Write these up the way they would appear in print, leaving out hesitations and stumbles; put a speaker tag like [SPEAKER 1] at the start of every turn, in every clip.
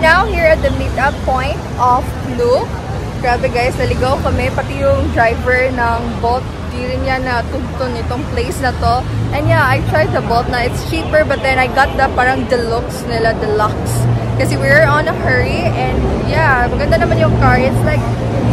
[SPEAKER 1] now here at the meetup point of Luke. Grabe guys, naligaw kami. Pati yung driver ng boat, di rin niya natugtun itong place na to. And yeah, I tried the boat na. It's cheaper, but then I got the parang deluxe nila, deluxe. Kasi we were on a hurry, and yeah, maganda naman yung car. It's like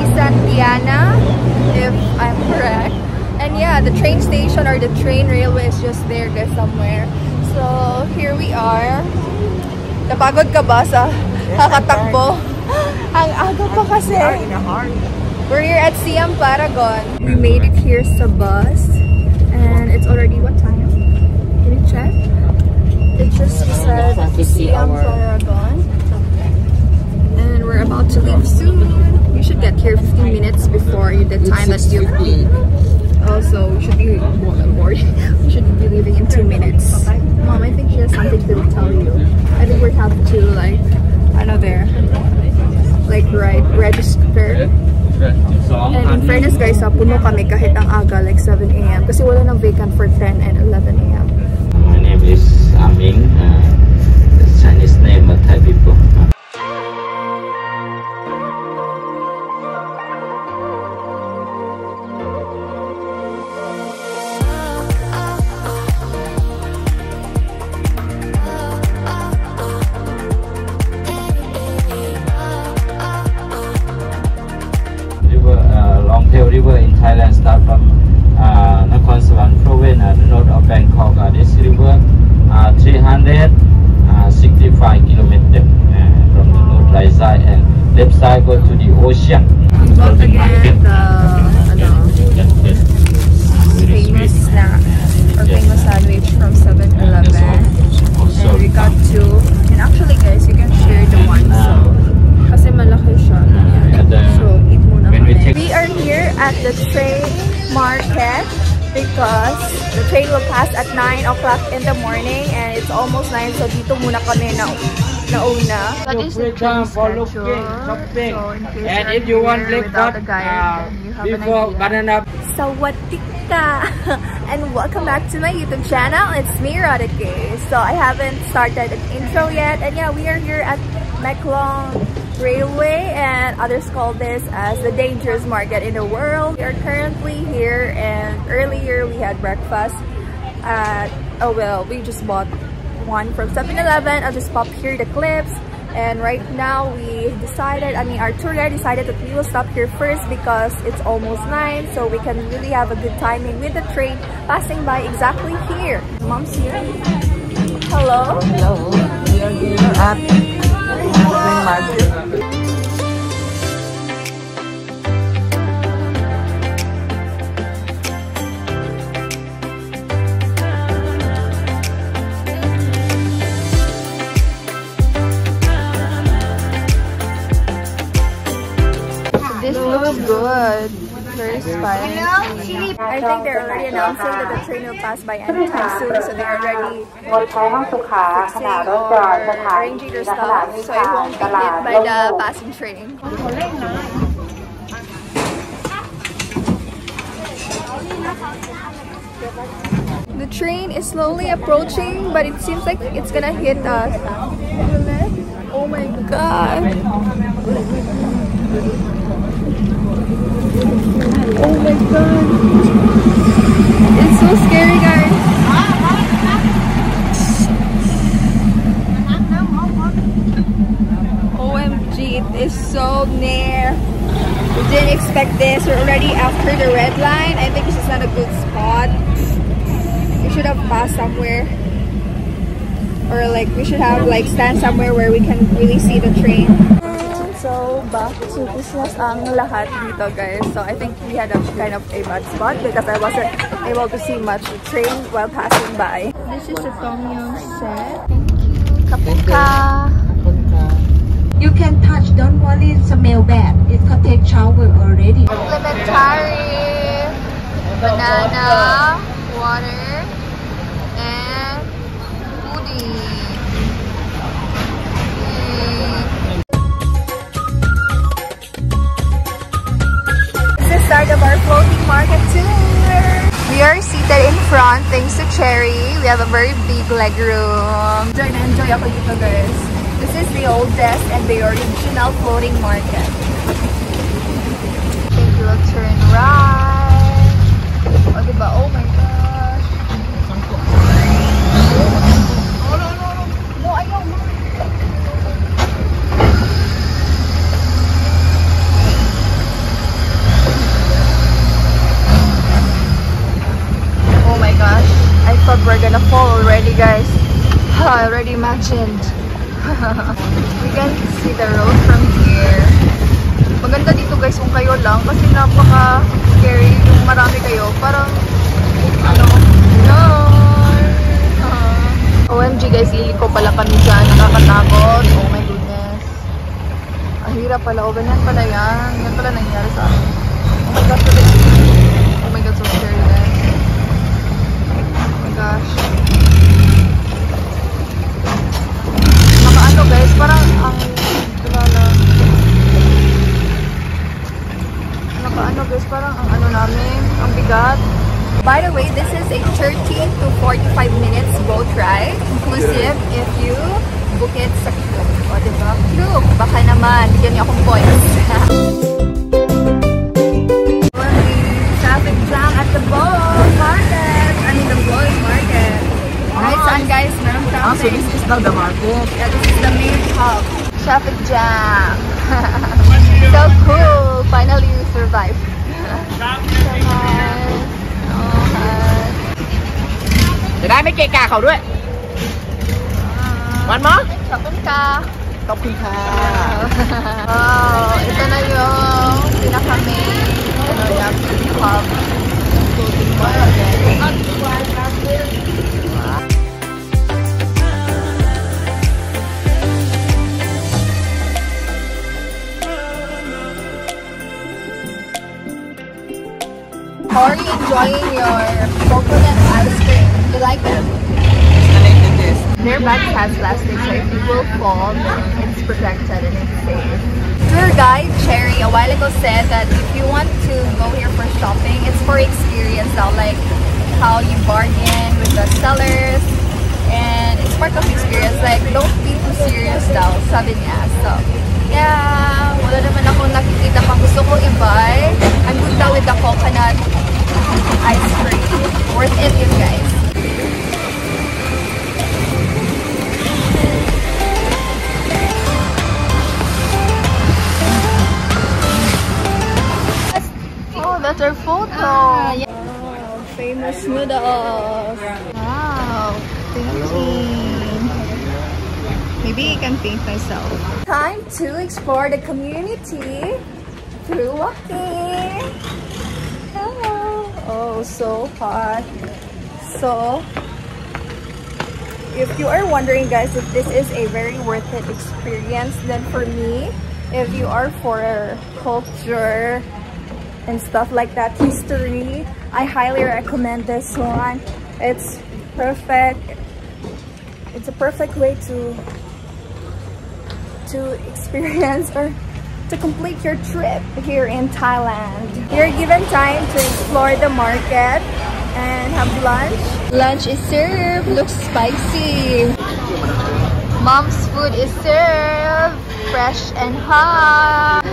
[SPEAKER 1] Nissan Tiana, if I'm correct. And yeah, the train station or the train railway is just there guys somewhere. So here we are. Napagod ka ba sa kakatakbo? Ang aga pa kasi. We're here at Siam Paragon. We made it here sa bus. And it's already what time? Can you check? It just said Siam Paragon. And we're about to leave soon. You should get here 15 minutes before the time that you leave. Also, we should be we should be leaving in 2 minutes. Mom, I think she has something to tell you. I think we have to like, I know there, like register. And in fairness guys, puno kami kahit ang aga, like 7 AM. Kasi wala nang vacant for 10 and 11 AM.
[SPEAKER 2] My name is Aming. The Chinese name of Thai people. River in Thailand start from Nakhon Sawan province at the north of Bangkok. This river 365 kilometers from the north right side, and left side go to the ocean.
[SPEAKER 1] About to get the famous snack or famous sandwich from 7-Eleven. And we got 2. And actually guys, you can share the one. So, kasi malaki siya. So, eat muna kami. We are here at the train market because the train will pass at 9 o'clock in the morning and it's almost 9, so dito muna kami nauna. That is the train schedule.
[SPEAKER 2] And if you want breakfast, before banana.
[SPEAKER 1] Sawadika! And welcome back to my YouTube channel. It's me, Rodike. So I haven't started an intro yet, and yeah, we are here at Maeklong Railway, and others call this as the dangerous market in the world. We are currently here, and earlier we had breakfast at, oh well, we just bought one from 7-Eleven. I'll just pop here the clips. And right now we decided, our tour guide decided that we will stop here first because it's almost 9, so we can really have a good timing with the train passing by exactly here. Mom's here. Hello.
[SPEAKER 3] Hello. We are here at Train Market.
[SPEAKER 1] This looks good. Very spicy. I think they're already announcing that the train will pass by anytime soon, so they're already fixing or arranging their stuff so it won't be hit by the passing train. The train is slowly approaching, but it seems like it's gonna hit us. Oh my god! Oh my god! It's so scary, guys! OMG, it is so near. We didn't expect this. We're already after the red line. I think this is not a good spot. We should have passed somewhere. Or like, we should have like stand somewhere where we can really see the train. So, back to business ang lahat dito guys. So, I think we had a kind of a bad spot because I wasn't able to see much train while passing by. This is the Tom Yum set. Thank you. Kapuka.
[SPEAKER 3] You can touch, don't worry, smell bad. It can take shower already.
[SPEAKER 1] Elementary, banana, water, and foodie. Start of our floating market tour. We are seated in front thanks to Cherry. We have a very big leg room. Enjoy ako dito guys. This is the oldest and the original floating market. I think we'll turn right. Oh, diba? Oh my gosh. Oh, no. No, ayaw. Oh my gosh. I thought we're gonna fall already, guys. I already imagined. We can see the road from here. Maganda dito guys kung kayo lang kasi napaka-scary yung marami kayo. Parang, ano, no. OMG guys, iliko pala kami dyan. Nakakatakot. Oh my goodness. Ang hirap pala. O, ganyan pala yan. Yan pala nangyari sa akin. Oh my gosh. Oh my god, so scary guys. Oh my gosh. Ano guys, parang ang ano guys, parang ang ano namin, ang bigat. By the way, this is a 30 to 45 minutes boat ride, inclusive if you book it sa Klook. O diba? Klook, baka naman, bigyan niyo akong points. Traffic jam at the boat market. I mean the boat market. Right, saan guys? Meron traffic.
[SPEAKER 4] So this is now the market.
[SPEAKER 1] Yeah, this is the main hub. Traffic jam. So cool. Finally, we survived.
[SPEAKER 4] Để đây mấy cây cà khẩuด้วย One more?
[SPEAKER 1] Kapun ka. Wow, ito na yung pinaka-main hub. Floating market. How are you enjoying your coconut ice cream? You like it? Their bags has plastic, so if you will fall, it's protected and it's safe. Tour guide Cherry a while ago said that if you want to go here for shopping, it's for experience now, like how you bargain with the sellers, and it's part of experience. Like don't be too serious daw, sabi niya. So yeah, wala naman akong nakikita pang gusto ko i-buy. I'm good daw with the coconut ice cream. Worth it, you guys. Oh, that's our photo. Yeah. Wow, famous noodles. Wow, painting. Maybe I can paint myself. Time to explore the community through walking. Hello. Oh, so hot. So, if you are wondering guys if this is a very worth it experience, then for me, if you are for culture and stuff like that, history, I highly recommend this one. It's perfect. It's a perfect way to experience or to complete your trip here in Thailand. You're given time to explore the market and have lunch. Lunch is served. Looks spicy. Mom's food is served. Fresh and hot.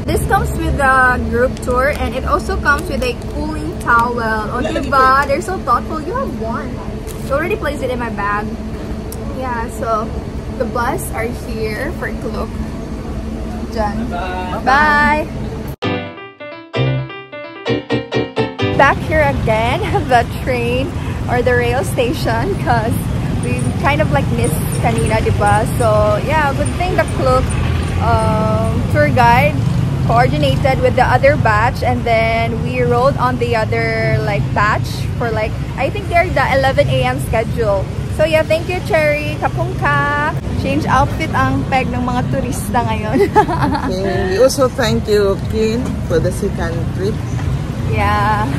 [SPEAKER 1] This comes with a group tour and it also comes with a cooling towel. Oh, diba? They're so thoughtful. You have one. I already placed it in my bag. Yeah, so the bus are here for Klook. Done. Bye. Back here again, the train or the rail station, because we kind of like missed kanina, diba? So yeah, good thing the Klook tour guide coordinated with the other batch, and then we rode on the other like batch for like, I think they're the 11 AM schedule. So yeah, thank you Cherry, kapungka. Change outfit ang peg ng mga turista ngayon.
[SPEAKER 4] Okay. We also thank you, Kin, for the second trip.
[SPEAKER 1] Yeah.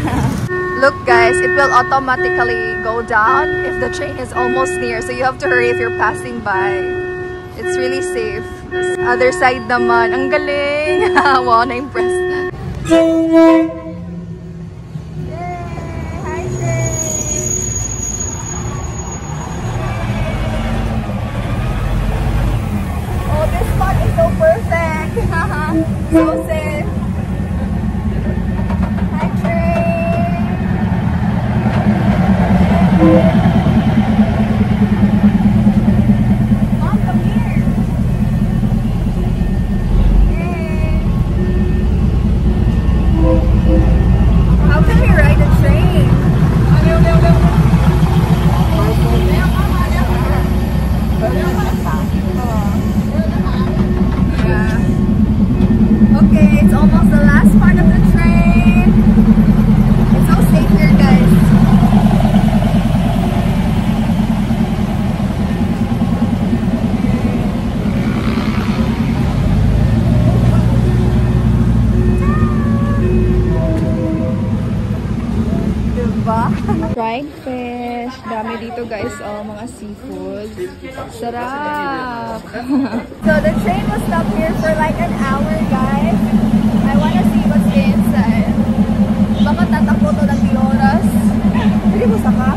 [SPEAKER 1] Look guys, it will automatically go down if the train is almost near, so you have to hurry if you're passing by. It's really safe. Other side naman, ang galing. Wow, na-impressed. fried fish. Dami dito guys, oh, mga seafood. Sarap! So the train will stop here for like an hour guys. I wanna see what's inside. Baka tatakbo to ng oras. Hindi mo saka?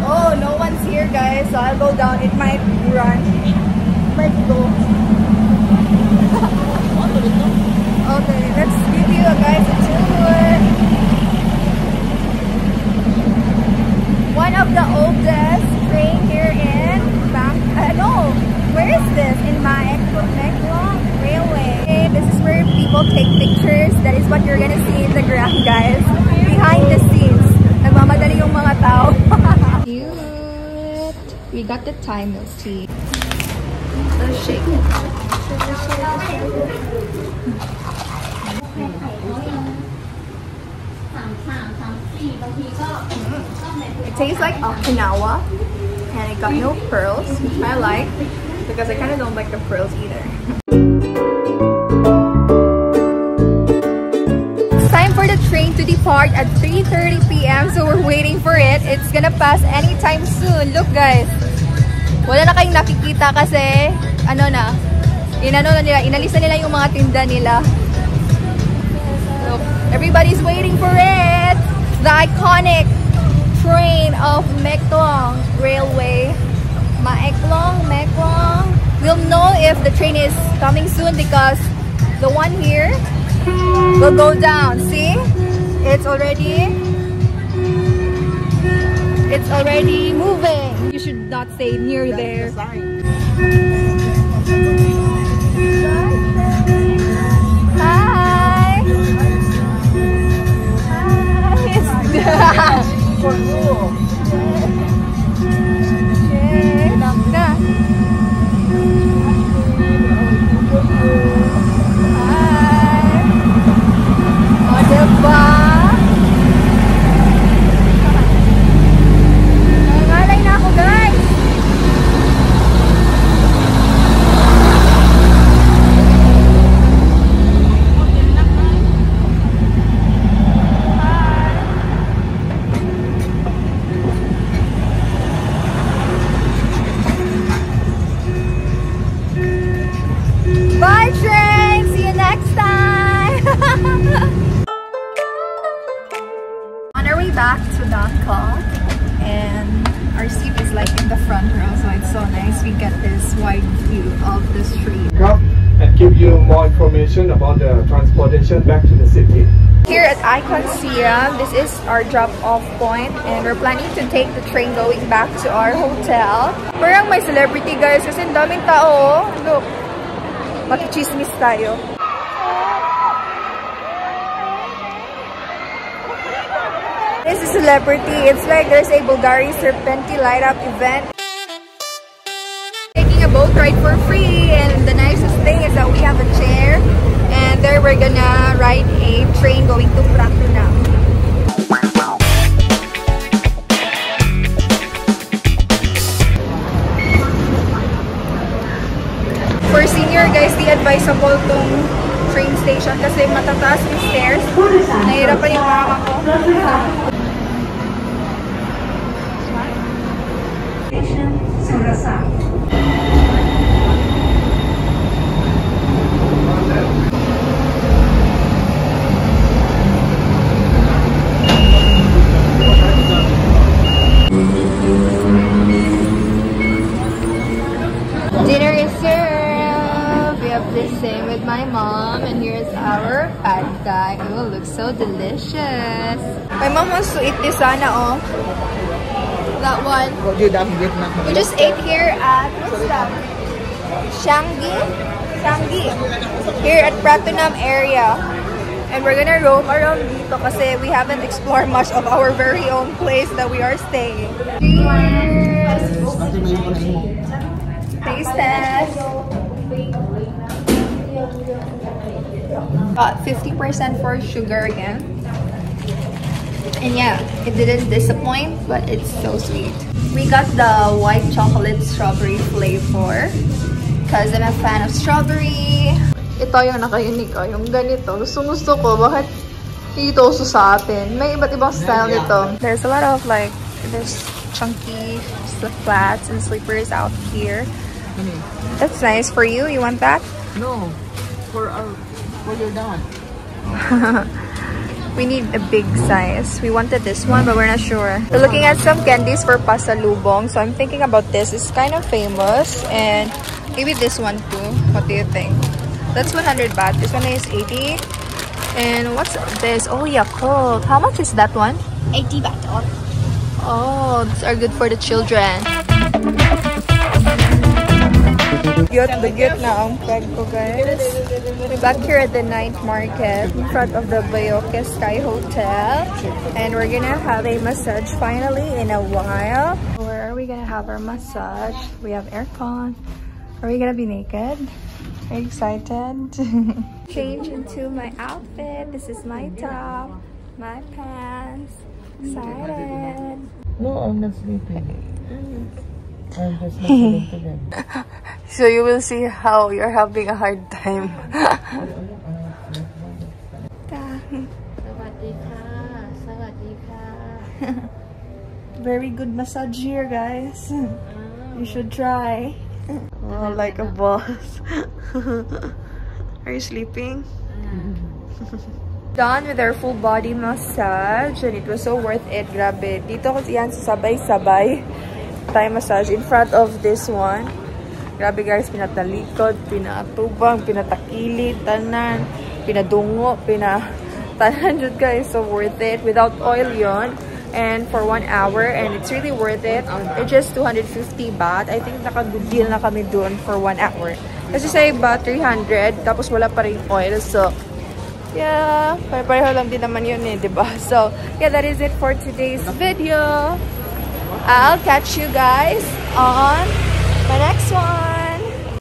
[SPEAKER 1] Oh, no one's here guys. So I'll go down. It might run. Might go. Okay, let's give you guys a tour. One of the oldest train here in where is this? In Maeklong Railway. This is where people take pictures. That is what you're gonna see in the ground, guys. Behind the scenes. Nagmamadali yung mga tao. Cute. We got the time, we'll see. Let's shake it. It tastes like Okinawa, and it got no pearls, which I like because I kind of don't like the pearls either. It's time for the train to depart at 3:30 p.m. so we're waiting for it. It's gonna pass anytime soon. Look guys, wala na kayong nakikita kasi inalis na nila yung mga tinda nila. Look, everybody's waiting for it. The iconic train of Maeklong Railway. Maeklong. We'll know if the train is coming soon because the one here will go down. See? It's already moving. You should not stay near there.
[SPEAKER 4] For you.
[SPEAKER 1] Nangalay na ako guys. Back to Damnoen, and our seat is like in the front row, so it's so nice. We get this wide view of the street.
[SPEAKER 5] And give you more information about the transportation back to the city.
[SPEAKER 1] Here at Icon Siam, this is our drop-off point, and we're planning to take the train going back to our hotel. Parang may celebrity guys, kasi ang daming tao. Look, makichismis tayo. This is celebrity. It's like there's a Bulgari Serpenti light up event. Taking a boat ride for free, and the nicest thing is that we have a chair, and there we're gonna ride a train going to Damnoen. For senior guys, di advisable tong train station kasi matataas yung stairs. Nahirapan yung mama ko. Dinner is served. We have the same with my mom, and here's our pad thai. It will look so delicious. My mom wants to eat this sana, oh. That one. We just ate here at what's that? Shangi? Here at Damnoen area. And we're gonna roam around dito kasi we haven't explored much of our very own place that we are staying. Cheers! Taste test! Got 50% for sugar again. And yeah, it didn't disappoint, but it's so sweet. We got the white chocolate strawberry flavor because I'm a fan of strawberry. Ito yung naka-unique, oh, yung ganito. Gusto ko, bakit Ito uso sa atin. May iba't ibang style nito. There's a lot of like, there's chunky flats and slippers out here. That's nice for you. You want that?
[SPEAKER 4] No, for your dad.
[SPEAKER 1] We need a big size. We wanted this one, but we're not sure. We're looking at some candies for pasalubong. So I'm thinking about this. It's kind of famous. And maybe this one too. What do you think? That's 100 baht. This one is 80. And what's this? Oh, Yakult. How much is that one?
[SPEAKER 6] 80 baht.
[SPEAKER 1] Oh, these are good for the children. Cute na ang peg ko, guys. We're back here at the night market in front of the Bayoke Sky Hotel. And we're gonna have a massage finally in a while. Where are we gonna have our massage? We have aircon. Are we gonna be naked? Are you excited? Change into my outfit. This is my top, my pants. Excited.
[SPEAKER 4] No, I'm not sleeping. I'm just listening to them.
[SPEAKER 1] So you will see how you're having a hard time. Very good massage here, guys. You should try. Oh, like a boss. Are you sleeping? Done with our full body massage and it was so worth it. Grabe. Dito kasi yan sabay-sabay Thai massage in front of this one. Grabe guys, pinatalikod, pinatubang, pinatakilid, tanan, pinadungo, tanan jud guys. So worth it. Without oil yon. And for 1 hour, and it's really worth it. It's just 250 baht. I think naka-good deal na kami dun for 1 hour. Kasi sa iba, 300, tapos wala pa rin oil. So, yeah, pare-pareho lang din naman yun eh, diba? So, yeah, that is it for today's video. I'll catch you guys on my next one.